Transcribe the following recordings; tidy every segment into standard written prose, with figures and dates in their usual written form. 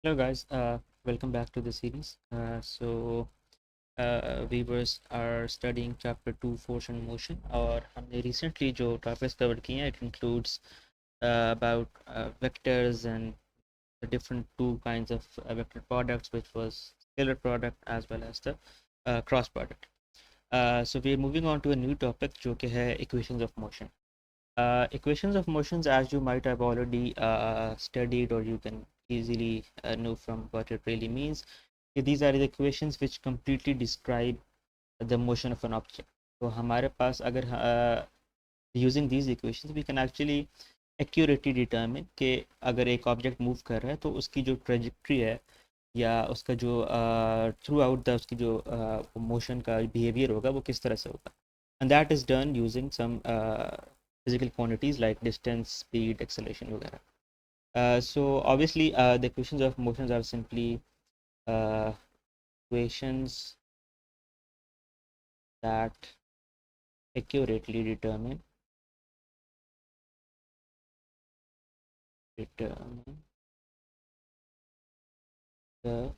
Hello guys, welcome back to the series. We are studying chapter 2 force and motion और हमने recently जो topics covered किए हैं it includes about vectors and the different two kinds of vector products, which was scalar product as well as the cross product. So we are moving on to a new topic जो कि है equations of motion. Equations of motions, as you might have already studied, or you can easily know from what it really means. These are the equations which completely describe the motion of an object. So हमारे पास अगर using these equations we can actually accurately determine कि अगर एक object move कर रहा है तो उसकी जो trajectory है या उसका जो थ्रू आउट द उसकी जो मोशन का बिहेवियर होगा वो किस तरह से होगा. And that is done using some physical quantities like distance, speed, acceleration वगैरह. So obviously the equations of motions are simply equations that accurately determine the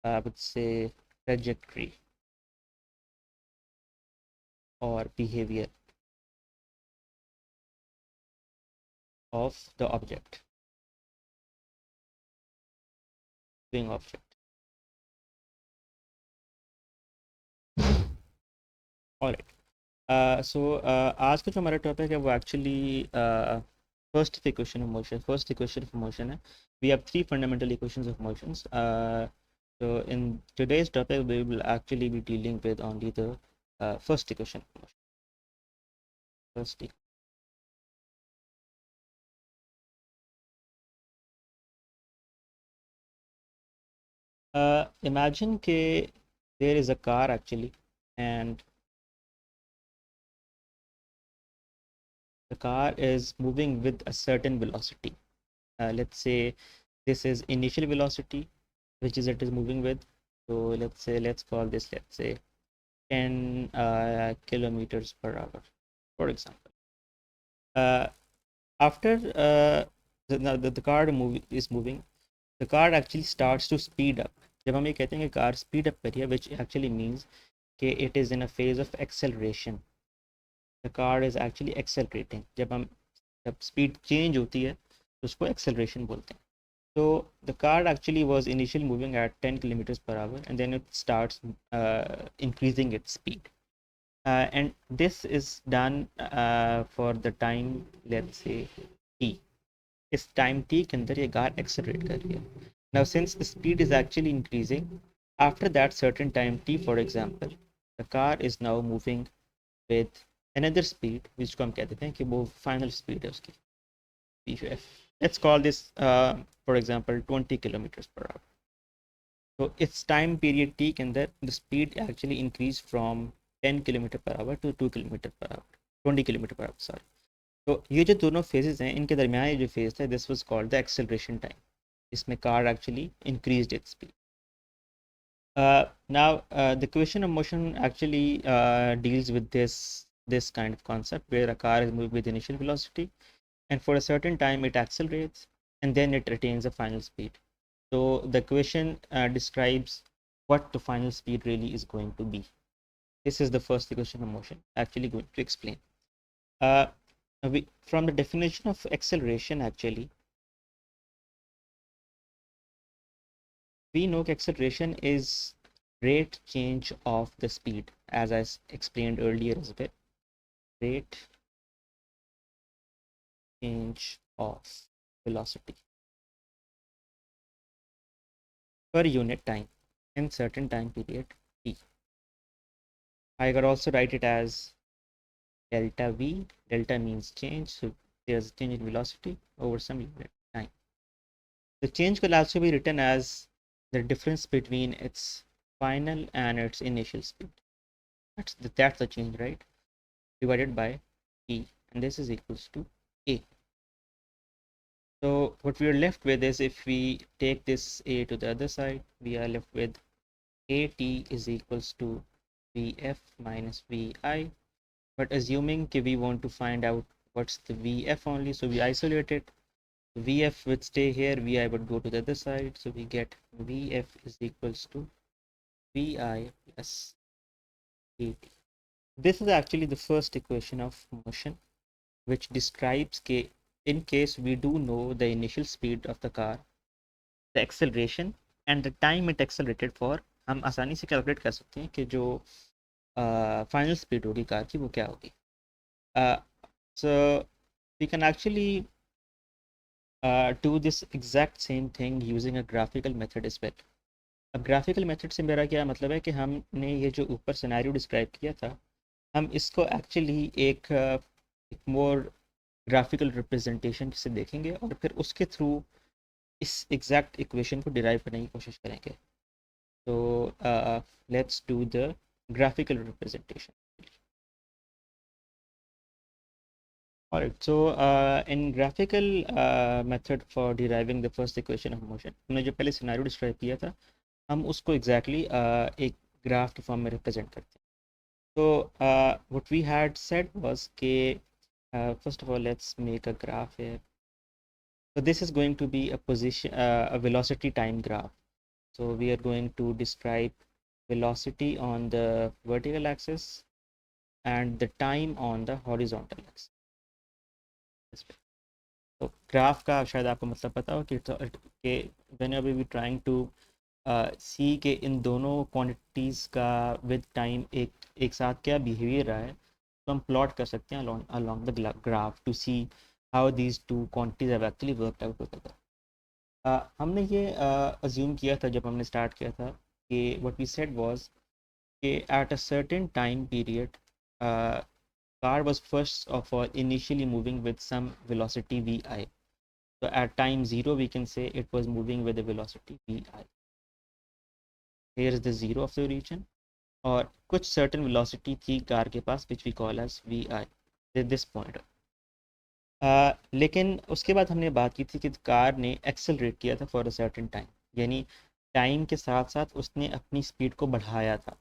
I would say trajectory or behavior of the object, moving object. All right. आज का जो हमारा topic है वो actually first equation of motion. First equation of motion है. We have three fundamental equations of motions. So in today's topic we will actually be dealing with only the first equation of motion. First imagine that there is a car actually, and the car is moving with a certain velocity. Let's say this is initial velocity which is it is moving with. So let's call this, let's say 10 kilometers per hour, for example. After the car is moving, the car actually starts to speed up. जब हम ये कहते हैं कि car speed up कर रही है, which actually means कि it is in a phase of acceleration. The car is actually accelerating. जब speed change होती है तो उसको acceleration बोलते हैं. So the car actually was initially moving at 10 kilometers per hour, and then it starts increasing its speed. And this is done for the time, let's say t. इस time t के अंदर ये car accelerate कर रही है. Now since the speed is actually increasing, after that certain time t, for example, the car is now moving with another speed, which को हम कहते हैं कि वो final speed है उसकी. Let's call this for example 20 kilometers per hour. So its time period t के अंदर the speed actually increased from 10 kilometre per hour to 2 kilometre per hour, 20 kilometre per hour, sorry. तो ये जो दोनों phases हैं इनके दरमियान ये जो फेज था, this was called the acceleration time. इसमें car actually increased its speed. Now the equation of motion actually deals with this kind of concept where a car is moving with initial velocity, and for a certain time it accelerates, and then it retains a final speed. So the equation describes what the final speed really is going to be. This is the first equation of motion actually going to explain. From the definition of acceleration, actually we know acceleration is rate change of the speed, as I explained earlier as well. Rate change of velocity per unit time in certain time period t. I could also write it as delta v. Delta means change, so there's a change in velocity over some unit time. The change could also be written as the difference between its final and its initial speed. That's the change, right? Divided by e, and this is equals to a. So what we are left with is, if we take this a to the other side, we are left with at is equals to vf minus vi. But assuming we want to find out what's the vf only, so we isolate it. Vf would stay here, Vi would go to the other side, so we get Vf is equals to Vi plus at. This is actually the first equation of motion, which describes कि in case we do know the initial speed of the car, the acceleration and the time it accelerated for, हम आसानी से calculate कर सकते हैं कि जो final speed होगी कार की वो क्या होगी. So we can actually do this exact same thing using a graphical method as well. अब ग्राफिकल मेथड से मेरा क्या मतलब है कि हमने ये जो ऊपर सिनेरियो डिस्क्राइब किया था, हम इसको एक्चुअली एक मोर ग्राफिकल रिप्रेजेंटेशन से देखेंगे और फिर उसके थ्रू इस एग्जैक्ट इक्वेशन को डिराइव करने की कोशिश करेंगे. तो let's do the graphical representation. Alright, so in graphical method for deriving the first equation of motion, हमने जो पहले सिनेरियो डिस्क्राइब किया था, हम उसको एग्जैक्टली एक ग्राफ के फॉर्म में रिप्रेजेंट करते हैं. So what we had said was कि first of all let's make a graph here. So this is going to be a position, a velocity time graph. So we are going to describe velocity on the vertical axis and the time on the horizontal axis. तो graph का शायद आपको मतलब पता हो कि whenever we trying to सी के इन दोनों क्वांटिटीज़ का विद टाइम एक साथ क्या बिहेवियर रहा है, तो हम प्लॉट कर सकते हैं along the graph to see how these two quantities have actually worked out together. हमने ये अज्यूम किया था जब हमने स्टार्ट किया था कि what we said was कि at a certain time period car was first of all initially moving with some velocity vi. So at time 0 we can say it was moving with a velocity vi. Here is the zero of the origin और कुछ certain velocity थी car के पास which we call as vi at this point. लेकिन उसके बाद हमने बात की थी कि कार ने एक्सेलरेट किया था फॉर अ सर्टेन टाइम, यानी टाइम के साथ साथ उसने अपनी स्पीड को बढ़ाया था.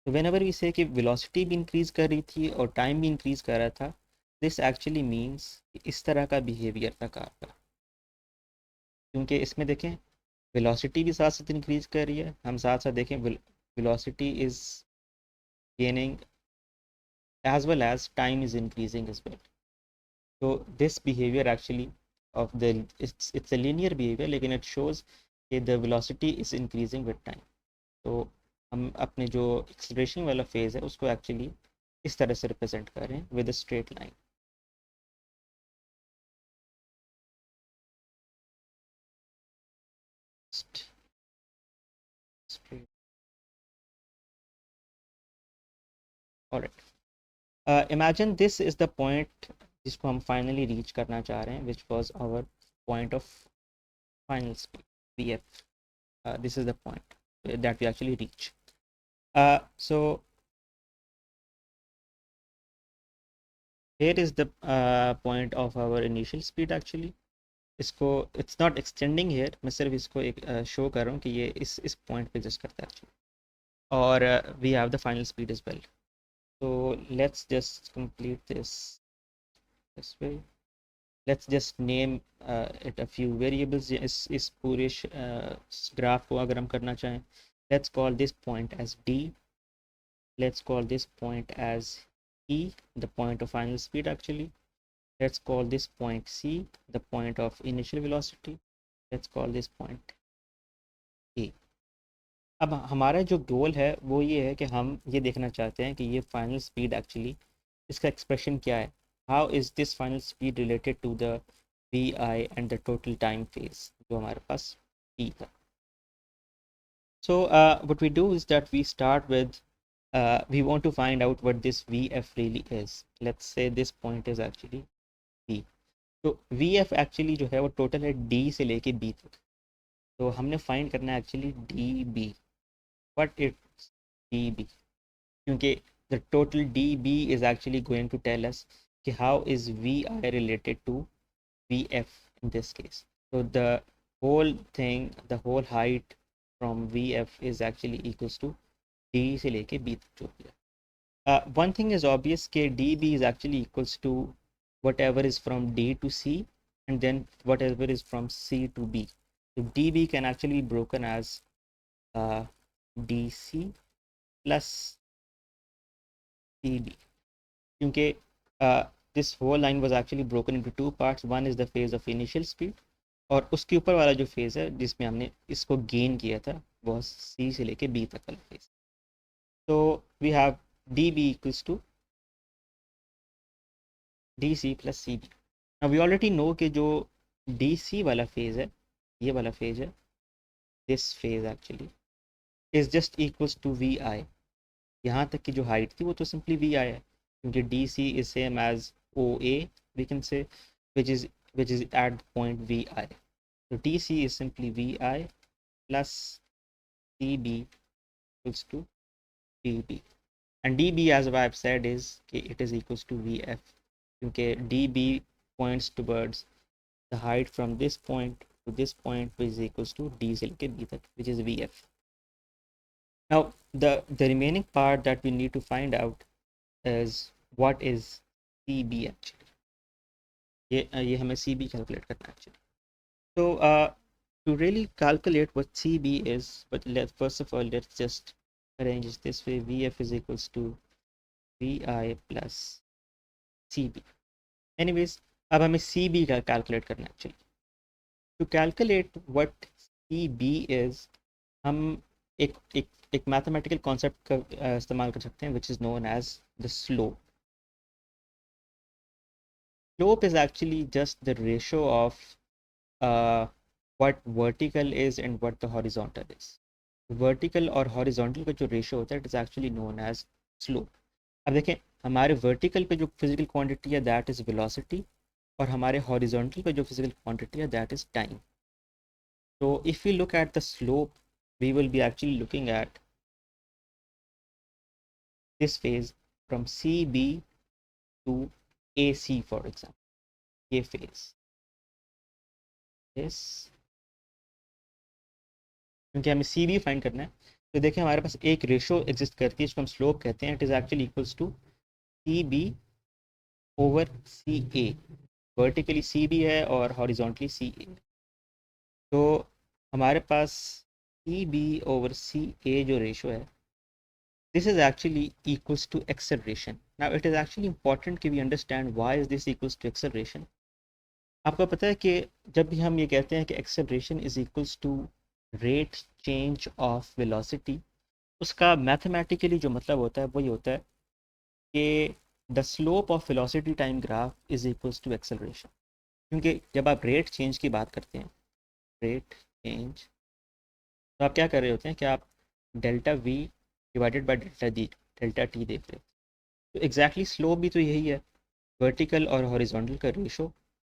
तो वेन एवर वी से कि वेलोसिटी भी इंक्रीज कर रही थी और टाइम भी इंक्रीज कर रहा था, दिस एक्चुअली मीन्स इस तरह का बिहेवियर था कार का. क्योंकि इसमें देखें वेलोसिटी भी साथ साथ इंक्रीज कर रही है, हम साथ साथ देखें velocity is gaining as well as time is increasing as well. So this behavior actually of the it's a linear behavior, लेकिन it shows कि the velocity is increasing with time. तो हम अपने जो एक्सेलरेशन वाला फेज है उसको actually इस तरह से रिप्रेजेंट कर रहे हैं with a straight line. Straight. Alright. Imagine this is the point जिसको हम फाइनली रीच करना चाह रहे हैं, which was our point of final speed vf. This is the point that we actually reach. So here is the point of our initial speed actually. इसको it's not extending hair, मैं सिर्फ इसको एक show कर रहा हूँ कि ये इस पॉइंट पे एग्जिस्ट करता है एक्चुअली. और we have the final speed is well. so let's just complete this way. Let's just name it a few variables. इस पूरे ग्राफ को अगर हम करना चाहें, let's call this point as d, let's call this point as e, the point of final speed actually. Let's call this point c, the point of initial velocity. Let's call this point a. अब हमारा जो गोल है वो ये है कि हम ये देखना चाहते हैं कि ये फाइनल स्पीड एक्चुअली इसका एक्सप्रेशन क्या है. How is this final speed related to the V I and the total time phase जो हमारे पास टी था. So what we do is that we start with we want to find out what this vf really is. Let's say this point is actually v. तो vf actually जो है वो total है d से लेके b तक. तो हमने फाइंड करना है actually db. What it's dB, क्योंकि the total dB is actually going to tell us कि how is VI related to VF in this case. So the whole thing, the whole height from VF is actually equals to D से लेके B तक जो भी है. One thing is obvious कि dB is actually equals to whatever is from D to C and then whatever is from C to B. So dB can actually be broken as dc plus cd, क्योंकि this whole line was actually broken into two parts. One is the phase of initial speed, और उसके ऊपर वाला जो phase है जिसमें हमने इसको गेन किया था वो सी से लेके बी तक वाला फेज़. तो we have D B equals to D C plus C B. अब वी ऑलरेडी नो कि जो डी सी वाला फेज़ है, ये वाला फेज़ है, this phase actually is just equals to V I. यहाँ तक की जो हाइट थी वो तो सिंपली वी आई है, क्योंकि D C is same as O A we can say, which is at the point vi. So dc is simply vi plus db equals to db, and db, as I've said, is it is equals to vf, because db points towards the height from this point to this point, which is equals to d से लेके b तक, which is vf. Now the remaining part that we need to find out is what is cb actually. ये हमें cb calculate करना है actually. So to really calculate what cb is, but first of all let's just arrange it this way. vf is equals to vi plus cb. Anyways, अब हमें cb का calculate करना है actually. To calculate what cb is, हम एक mathematical concept का इस्तेमाल कर सकते हैं, which is known as the slope. Slope is actually just the ratio of what vertical is and what the horizontal is. Vertical और horizontal का जो ratio होता है, it is actually known as slope. अब देखें, हमारे vertical पे जो physical quantity है that is velocity, और हमारे horizontal पे जो physical quantity है that is time. So if we look at the slope, we will be actually looking at this phase from CB to AC, for example. ये phase, this, क्योंकि हमें C B find करना है. तो देखिए हमारे पास एक रेशो एग्जिस्ट करती है जिसको हम स्लोप कहते हैं. It is actually equals to C B over C A. Vertically C B है और हॉरिजॉन्टली सी ए. तो हमारे पास सी बी ओवर सी ए जो रेशो है, this is actually equals to acceleration. Now it is actually important कि we understand why is this equals to acceleration. आपको पता है कि जब भी हम ये कहते हैं कि acceleration is equals to rate change of velocity, उसका मैथमेटिकली जो मतलब होता है वही होता है कि the slope of velocity time graph is equals to acceleration. क्योंकि जब आप रेट चेंज की बात करते हैं, रेट चेंज, तो आप क्या कर रहे होते हैं कि आप delta we divided by delta T देख रहे हो. तो एग्जैक्टली स्लोप भी तो यही है, वर्टिकल और हॉरिजॉन्टल का रेशो.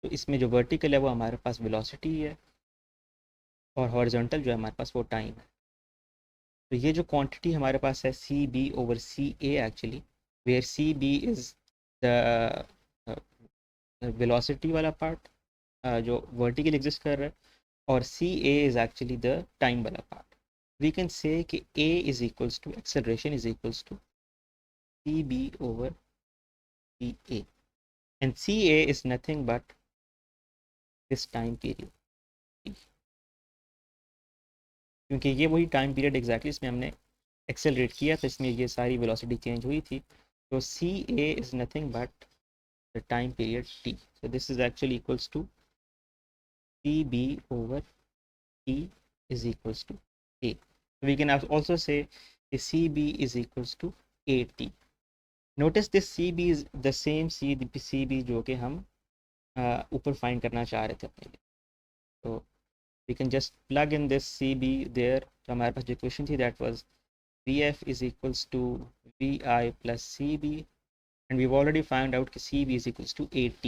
तो इसमें जो वर्टिकल है वो हमारे पास वेलोसिटी है, और हॉरिजॉन्टल जो है हमारे पास वो टाइम है. तो ये जो क्वांटिटी हमारे पास है C B over C A actually, where C B is the velocity वाला पार्ट जो वर्टिकल एग्जिस्ट कर रहा है, और C A is actually the time वाला पार्ट. वी कैन से कि A is equals to acceleration is equals to C B over C A, and C A is nothing but this time period, क्योंकि ये वही time period exactly इसमें हमने accelerate किया था, इसमें ये सारी वेलोसिटी चेंज हुई थी. तो C A is nothing but the time period t. So this is actually equals to cb over t is equals to a. So we can also say cb is equals to at. Notice this cb is the same cb जो कि हम ऊपर find करना चाह रहे थे अपने लिए. तो we can just plug in this cb there. तो हमारे पास जो इक्वेशन थी that was vf is equals to vi plus cb, and we've already found out that cb is equals to at.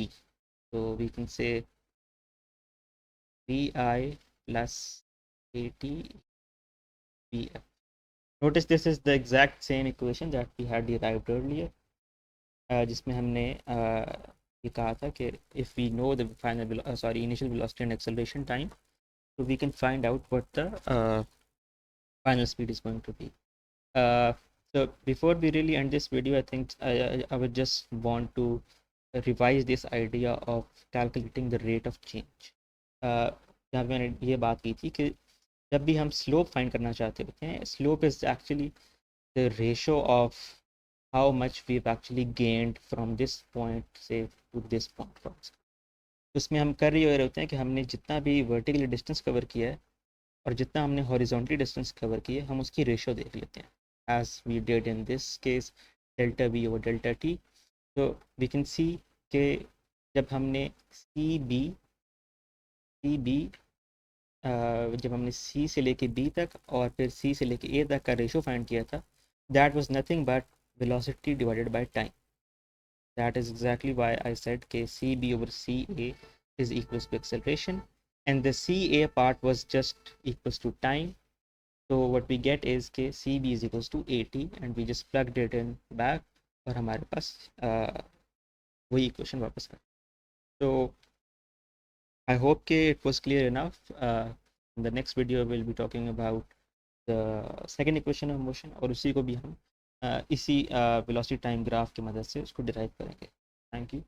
So we can say vi plus at vf. Notice this is the exact same equation that we had derived earlier, जिसमें हमने ये कहा था कि if we know the initial velocity and acceleration time, so we can find out what the final speed is going to be. So before we really end this video, I think I would just want to revise this idea of calculating the rate of change. जहाँ पे मैंने ये बात की थी कि जब भी हम स्लोप फाइंड करना चाहते होते हैं, slope is actually the ratio of how much we've actually gained from this point say to this point from. तो इसमें हम कर रहे होते हैं कि हमने जितना भी वर्टिकली डिस्टेंस कवर किया है और जितना हमने हॉरिजॉन्टली डिस्टेंस कवर किया है, हम उसकी रेशो देख लेते हैं as we did in this case delta V over delta T. तो वी कैन सी कि जब हमने सी बी जब हमने सी से लेके बी तक और फिर सी से लेके ए तक का रेशो फाइंड किया था, that was nothing but velocity divided by time. That is exactly why I said k cb over ca is equals to acceleration, and the ca part was just equals to time. So what we get is k cb is equals to at, and we just plugged it in back और हमारे पास वही equation वापस आ. So I hope ke it was clear enough. In the next video we'll be talking about the second equation of motion, और उसी को भी हम इसी वेलोसिटी टाइम ग्राफ की मदद से उसको डिराइव करेंगे. Thank you.